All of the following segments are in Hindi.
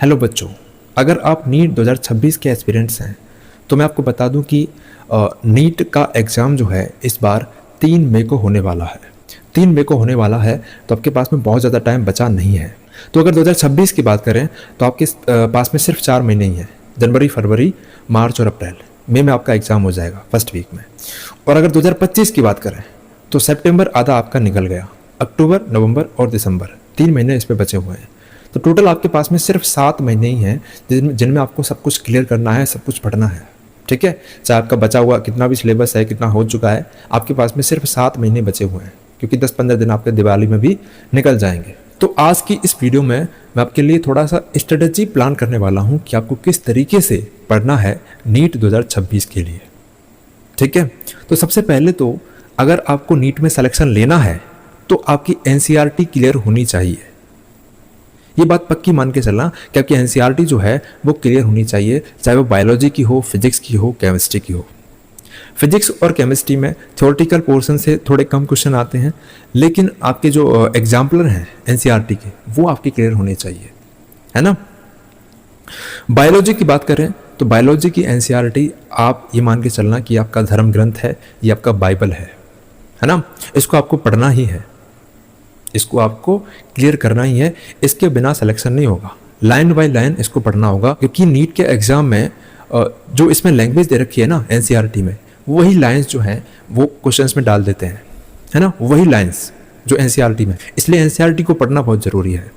हेलो बच्चों, अगर आप नीट 2026 के एस्पिरेंट्स हैं तो मैं आपको बता दूं कि नीट का एग्ज़ाम जो है इस बार 3 मई को होने वाला है। 3 मई को होने वाला है तो आपके पास में बहुत ज़्यादा टाइम बचा नहीं है। तो अगर 2026 की बात करें तो आपके पास में सिर्फ 4 महीने ही हैं, जनवरी, फरवरी, मार्च और अप्रैल। मई में आपका एग्ज़ाम हो जाएगा फर्स्ट वीक में। और अगर 2025 की बात करें तो सितंबर आधा आपका निकल गया, अक्टूबर, नवंबर और दिसंबर 3 महीने इस पर बचे हुए हैं। तो टोटल आपके पास में सिर्फ 7 महीने ही हैं जिनमें आपको सब कुछ क्लियर करना है, सब कुछ पढ़ना है। ठीक है, चाहे आपका बचा हुआ कितना भी सिलेबस है, कितना हो चुका है, आपके पास में सिर्फ 7 महीने बचे हुए हैं, क्योंकि 10-15 दिन आपके दिवाली में भी निकल जाएंगे। तो आज की इस वीडियो में मैं आपके लिए थोड़ा सा स्ट्रेटेजी प्लान करने वाला हूँ कि आपको किस तरीके से पढ़ना है नीट 2026 के लिए। ठीक है, तो सबसे पहले तो अगर आपको नीट में सिलेक्शन लेना है तो आपकी एनसीईआरटी क्लियर होनी चाहिए। ये बात पक्की मान के चलना कि आपकी एनसीईआरटी जो है वो क्लियर होनी चाहिए, चाहे वो बायोलॉजी की हो, फिजिक्स की हो, केमिस्ट्री की हो। फिजिक्स और केमिस्ट्री में थ्योरेटिकल पोर्शन से थोड़े कम क्वेश्चन आते हैं, लेकिन आपके जो एग्जाम्पलर हैं एनसीईआरटी के वो आपके क्लियर होने चाहिए, है ना। बायोलॉजी की बात करें तो बायोलॉजी की एनसीईआरटी आप ये मान के चलना कि आपका धर्म ग्रंथ है, ये आपका बाइबल है ना। इसको आपको पढ़ना ही है, इसको आपको क्लियर करना ही है, इसके बिना सिलेक्शन नहीं होगा। लाइन बाय लाइन इसको पढ़ना होगा, क्योंकि नीट के एग्जाम में जो इसमें लैंग्वेज दे रखी है ना एनसीईआरटी में, वही लाइंस जो हैं वो क्वेश्चंस में डाल देते हैं, है ना, वही लाइंस जो एनसीईआरटी में। इसलिए एनसीईआरटी को पढ़ना बहुत ज़रूरी है।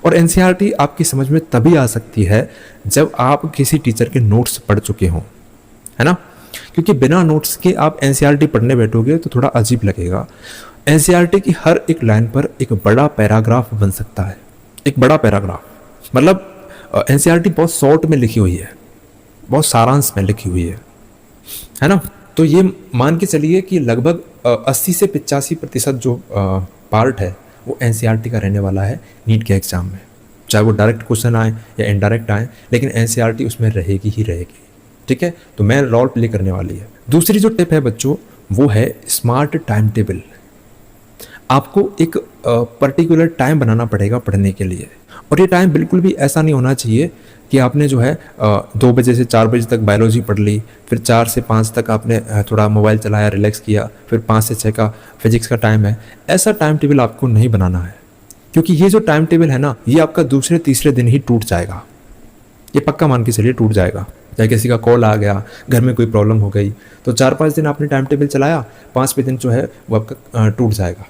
और एनसीईआरटी आपकी समझ में तभी आ सकती है जब आप किसी टीचर के नोट्स पढ़ चुके हों, है ना, क्योंकि बिना नोट्स के आप एनसीईआरटी पढ़ने बैठोगे तो थोड़ा अजीब लगेगा। एनसीईआरटी की हर एक लाइन पर एक बड़ा पैराग्राफ बन सकता है, एक बड़ा पैराग्राफ, मतलब एनसीईआरटी बहुत शॉर्ट में लिखी हुई है, बहुत सारांश में लिखी हुई है ना। तो ये मान के चलिए कि लगभग 80 से 85% जो पार्ट है वो एनसीईआरटी का रहने वाला है नीट के एग्जाम में, चाहे वो डायरेक्ट क्वेश्चन आए या इनडायरेक्ट आए, लेकिन एनसीईआरटी उसमें रहेगी ही रहेगी। ठीक है, तो मैं रोल प्ले करने वाली है। दूसरी जो टिप है बच्चों वो है स्मार्ट टाइम टेबल। आपको एक पर्टिकुलर टाइम बनाना पड़ेगा पढ़ने के लिए, और ये टाइम बिल्कुल भी ऐसा नहीं होना चाहिए कि आपने जो है 2 बजे से 4 बजे तक बायोलॉजी पढ़ ली, फिर 4 से 5 तक आपने थोड़ा मोबाइल चलाया, रिलैक्स किया, फिर 5 से 6 का फिजिक्स का टाइम है। ऐसा टाइम टेबल आपको नहीं बनाना है, क्योंकि ये जो टाइम टेबल है ना, ये आपका दूसरे तीसरे दिन ही टूट जाएगा। ये पक्का मान के चलिए टूट जाएगा। चाहे किसी का कॉल आ गया, घर में कोई प्रॉब्लम हो गई, तो 4-5 दिन आपने टाइम टेबल चलाया, 5वें दिन जो है वो आपका टूट जाएगा।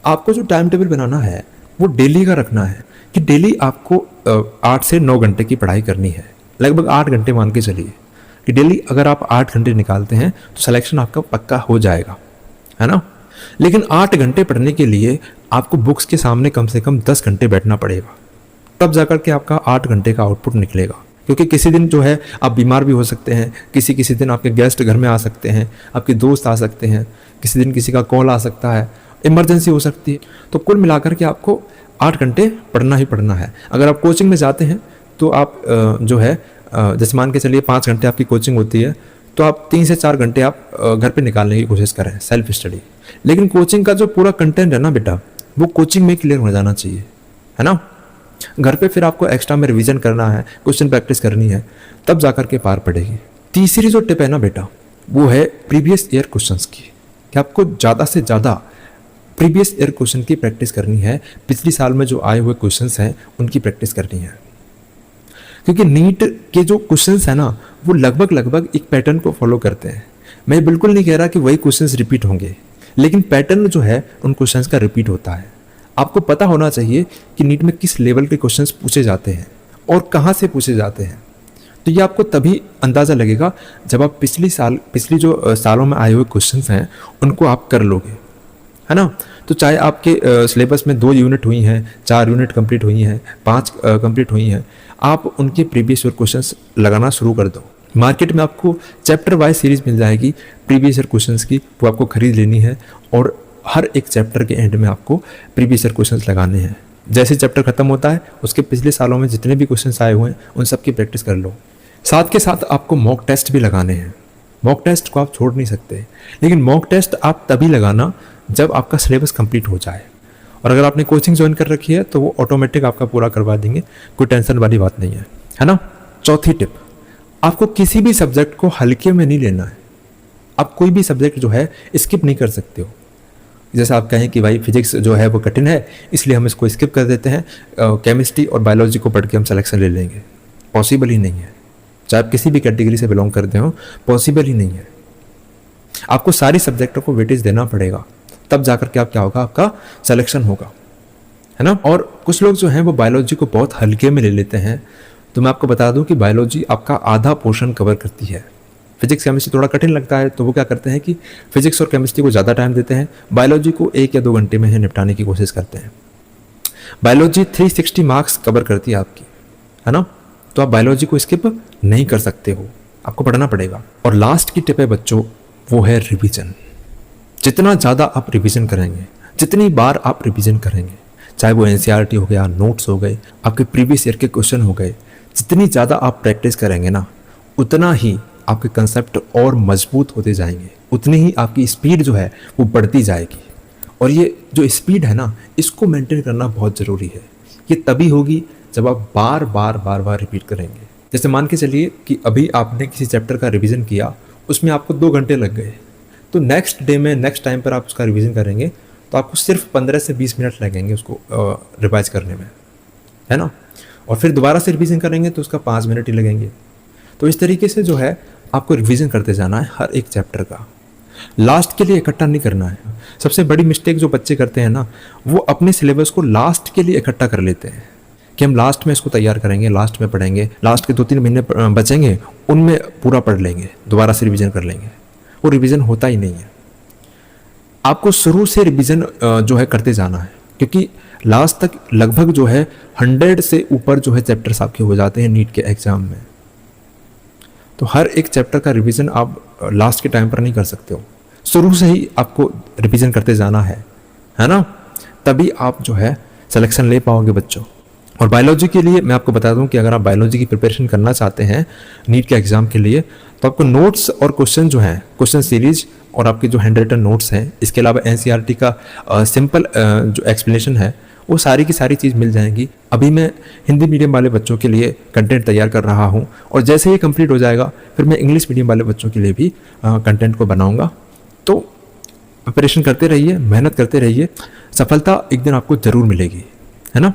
आपको जो टाइम टेबल बनाना है वो डेली का रखना है कि डेली आपको 8 से 9 घंटे की पढ़ाई करनी है। लगभग 8 घंटे मान के चलिए कि डेली अगर आप 8 घंटे निकालते हैं तो सिलेक्शन आपका पक्का हो जाएगा, है ना। लेकिन 8 घंटे पढ़ने के लिए आपको बुक्स के सामने कम से कम 10 घंटे बैठना पड़ेगा, तब जाकर के आपका 8 घंटे का आउटपुट निकलेगा। क्योंकि किसी दिन जो है आप बीमार भी हो सकते हैं, किसी दिन आपके गेस्ट घर में आ सकते हैं, आपके दोस्त आ सकते हैं, किसी दिन किसी का कॉल आ सकता है, इमरजेंसी हो सकती है। तो कुल मिलाकर के आपको 8 घंटे पढ़ना ही पढ़ना है। अगर आप कोचिंग में जाते हैं तो आप जो है जैसे मान के चलिए 5 घंटे आपकी कोचिंग होती है, तो आप 3 से 4 घंटे आप घर पे निकालने की कोशिश करें, सेल्फ स्टडी। लेकिन कोचिंग का जो पूरा कंटेंट है ना बेटा, वो कोचिंग में क्लियर हो जाना चाहिए, है ना। घर पे फिर आपको एक्स्ट्रा में रिवीजन करना है, क्वेश्चन प्रैक्टिस करनी है, तब जाकर के पार पड़ेगी। तीसरी जो टिप है ना बेटा वो है प्रीवियस ईयर क्वेश्चंस की, कि आपको ज़्यादा से ज़्यादा प्रीवियस ईयर क्वेश्चन की प्रैक्टिस करनी है। पिछली साल में जो आए हुए क्वेश्चंस हैं उनकी प्रैक्टिस करनी है, क्योंकि नीट के जो क्वेश्चंस हैं ना वो लगभग एक पैटर्न को फॉलो करते हैं। मैं बिल्कुल नहीं कह रहा कि वही क्वेश्चंस रिपीट होंगे, लेकिन पैटर्न जो है उन क्वेश्चंस का रिपीट होता है। आपको पता होना चाहिए कि नीट में किस लेवल के क्वेश्चंस पूछे जाते हैं और कहाँ से पूछे जाते हैं। तो ये आपको तभी अंदाज़ा लगेगा जब आप पिछली जो सालों में आए हुए क्वेश्चंस हैं उनको आप कर लोगे, है ना। तो चाहे आपके सिलेबस में 2 यूनिट हुई हैं, 4 यूनिट कंप्लीट हुई हैं, 5 कंप्लीट हुई हैं, आप उनके प्रीवियस ईयर क्वेश्चंस लगाना शुरू कर दो। मार्केट में आपको चैप्टर वाइज सीरीज मिल जाएगी प्रीवियस ईयर क्वेश्चंस की, वो आपको खरीद लेनी है, और हर एक चैप्टर के एंड में आपको प्रीवियस ईयर क्वेश्चंस लगाने हैं। जैसे चैप्टर खत्म होता है उसके पिछले सालों में जितने भी क्वेश्चंस आए हुए हैं उन सब की प्रैक्टिस कर लो। साथ के साथ आपको मॉक टेस्ट भी लगाने हैं। मॉक टेस्ट को आप छोड़ नहीं सकते, लेकिन मॉक टेस्ट आप तभी लगाना जब आपका सिलेबस कंप्लीट हो जाए। और अगर आपने कोचिंग ज्वाइन कर रखी है तो वो ऑटोमेटिक आपका पूरा करवा देंगे, कोई टेंशन वाली बात नहीं है ना। चौथी टिप, आपको किसी भी सब्जेक्ट को हल्के में नहीं लेना है। आप कोई भी सब्जेक्ट जो है स्किप नहीं कर सकते हो। जैसे आप कहें कि भाई फिजिक्स जो है वो कठिन है इसलिए हम इसको स्किप कर देते हैं, केमिस्ट्री और बायोलॉजी को पढ़ के हम सिलेक्शन ले लेंगे, पॉसिबल ही नहीं है। चाहे आप किसी भी कैटेगरी से बिलोंग करते हो, पॉसिबल ही नहीं है। आपको सारी सब्जेक्टों को वेटेज देना पड़ेगा, तब जाकर के आप क्या होगा, आपका सिलेक्शन होगा, है ना। और कुछ लोग जो हैं वो बायोलॉजी को बहुत हल्के में ले लेते हैं। तो मैं आपको बता दूं कि बायोलॉजी आपका आधा पोर्शन कवर करती है। फिजिक्स केमिस्ट्री थोड़ा कठिन लगता है तो वो क्या करते हैं कि फिजिक्स और केमिस्ट्री को ज़्यादा टाइम देते हैं, बायोलॉजी को 1 या 2 घंटे में ही निपटाने की कोशिश करते हैं। बायोलॉजी 360 मार्क्स कवर करती है आपकी, है ना। तो आप बायोलॉजी को स्किप नहीं कर सकते हो, आपको पढ़ना पड़ेगा। और लास्ट की टिप है बच्चों, वो है रिवीजन। जितना ज़्यादा आप रिवीजन करेंगे, जितनी बार आप रिवीजन करेंगे, चाहे वो एनसीईआरटी हो गया, नोट्स हो गए, आपके प्रीवियस ईयर के क्वेश्चन हो गए, जितनी ज़्यादा आप प्रैक्टिस करेंगे ना, उतना ही आपके कंसेप्ट और मजबूत होते जाएंगे, उतनी ही आपकी स्पीड जो है वो बढ़ती जाएगी। और ये जो स्पीड है ना, इसको मेंटेन करना बहुत ज़रूरी है। ये तभी होगी जब आप बार बार रिपीट करेंगे। जैसे मान के चलिए कि अभी आपने किसी चैप्टर का रिवीजन किया, उसमें आपको 2 घंटे लग गए, तो नेक्स्ट डे में नेक्स्ट टाइम पर आप उसका रिवीजन करेंगे तो आपको सिर्फ 15 से 20 मिनट लगेंगे उसको रिवाइज करने में, है ना। और फिर दोबारा से रिवीजन करेंगे तो उसका 5 मिनट ही लगेंगे। तो इस तरीके से जो है आपको रिवीजन करते जाना है हर एक चैप्टर का, लास्ट के लिए इकट्ठा नहीं करना है। सबसे बड़ी मिस्टेक जो बच्चे करते हैं ना, वो अपने सिलेबस को लास्ट के लिए इकट्ठा कर लेते हैं कि हम लास्ट में इसको तैयार करेंगे, लास्ट में पढ़ेंगे, लास्ट के 2-3 महीने बचेंगे उनमें पूरा पढ़ लेंगे, दोबारा से रिवीजन कर लेंगे। वो रिवीजन होता ही नहीं है। आपको शुरू से रिवीजन जो है करते जाना है, क्योंकि लास्ट तक लगभग जो है 100 से ऊपर जो है चैप्टर्स आपके हो जाते हैं नीट के एग्जाम में। तो हर एक चैप्टर का रिवीजन आप लास्ट के टाइम पर नहीं कर सकते हो, शुरू से ही आपको रिवीजन करते जाना है ना। तभी आप जो है सिलेक्शन ले पाओगे बच्चों। और बायोलॉजी के लिए मैं आपको बता दूं कि अगर आप बायोलॉजी की प्रिपरेशन करना चाहते हैं नीट के एग्जाम के लिए, तो आपको नोट्स और क्वेश्चन जो हैं, क्वेश्चन सीरीज और आपके जो हैंड रिटन नोट्स हैं, इसके अलावा एनसीईआरटी का सिंपल जो एक्सप्लेनेशन है, वो सारी की सारी चीज़ मिल जाएंगी। अभी मैं हिंदी मीडियम वाले बच्चों के लिए कंटेंट तैयार कर रहा हूँ, और जैसे ही कंप्लीट हो जाएगा फिर मैं इंग्लिश मीडियम वाले बच्चों के लिए भी कंटेंट को बनाऊँगा। तो प्रिपरेशन करते रहिए, मेहनत करते रहिए, सफलता एक दिन आपको ज़रूर मिलेगी, है ना।